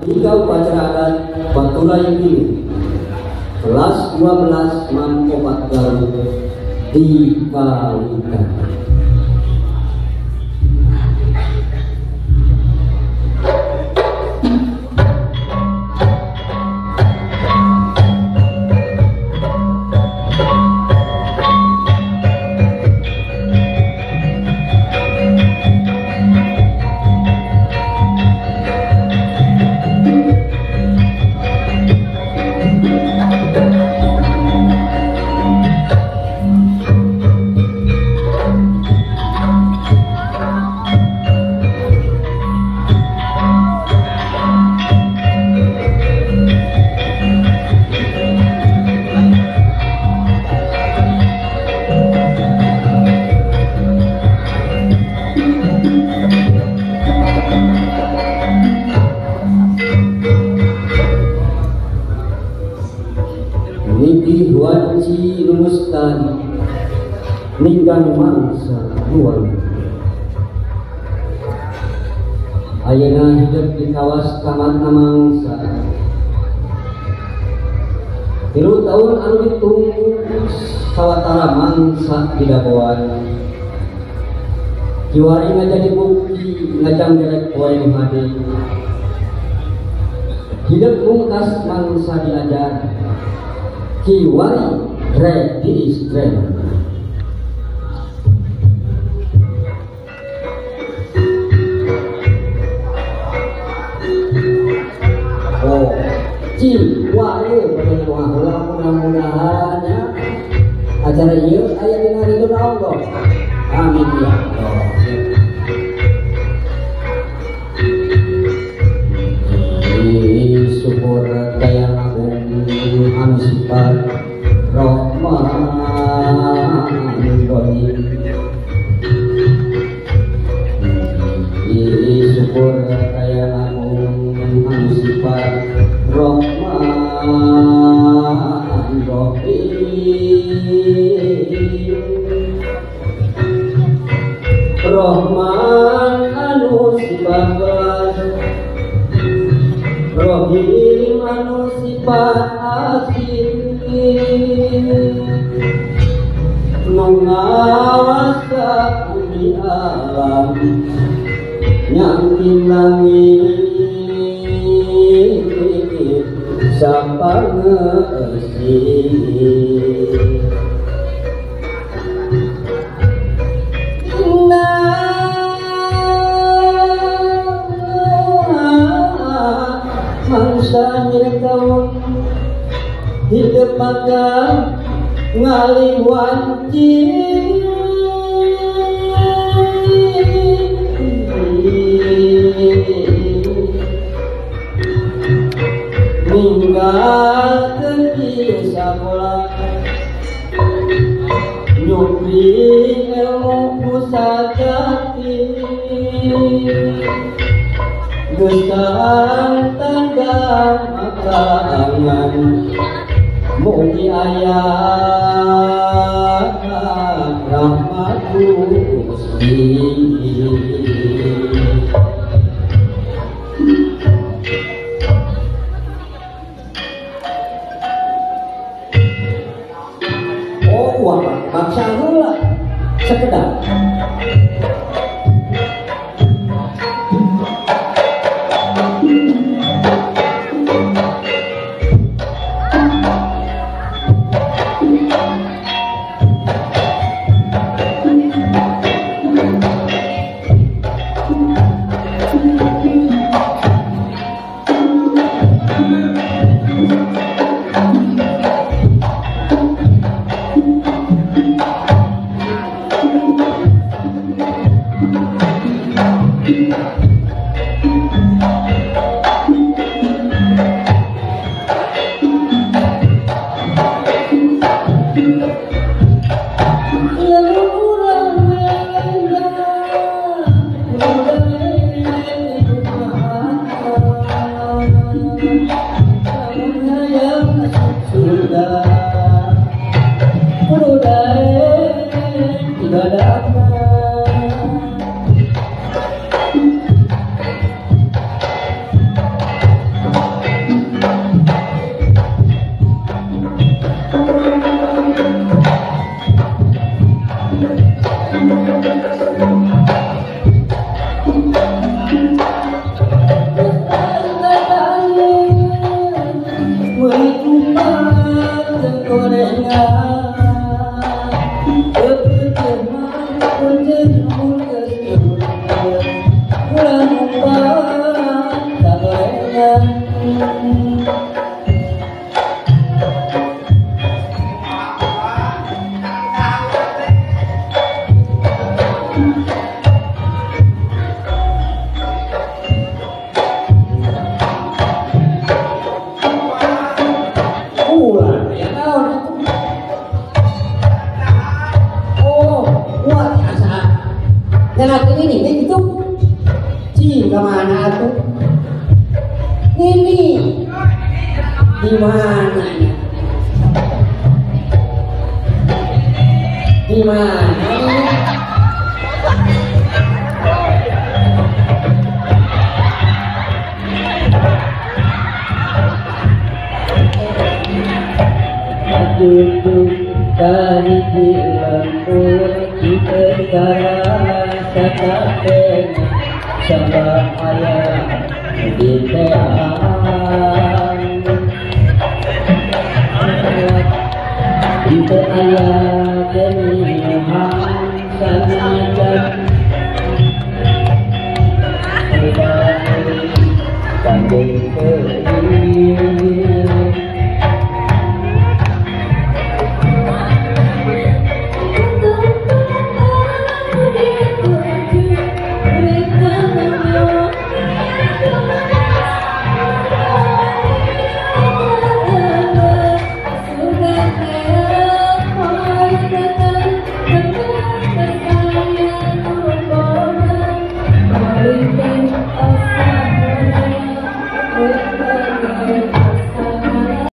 Hingga upacara adat Baturai ini kelas 12 Mangkopat Garut dikalikan. Niki waci lumustani ninggang mangsa luar. Ayeuna hidup di kawas kamatna mangsa. 3 tahun anu ditunggu sawatara mangsa didagoan. Kiwari ngajadi bukti ngajang derek poe nu hade. Hidup mungkas mangsa diajar. Kiwari ready is ready. Oh, Kiwari berdoa mudah-mudahan ya. Acara ieu aya dina ridho Allah. Amin ya Allah. Syukur daya agung anu sifat Rahmanul Rahim. Syukur daya agung anu sifat Rahmanul Rahim. Rahman anu sifat Rahim anu sifat hakim nu ngawasa bumi alam nyangking langit sapangeusih. Mangsanya kau hidup makan ngaliwanci ninggalkeun kisah bola nyupi ilmu pusakati gesang tanda makanan mugi ayat rahmat Gusti. Oh wah maksa heula sekedar Di mana ya? Di mana? Duduk dari lembur di negara sekaten sama ayah di teaan. Itu ayah kenihan sanajan berbalik kandung keir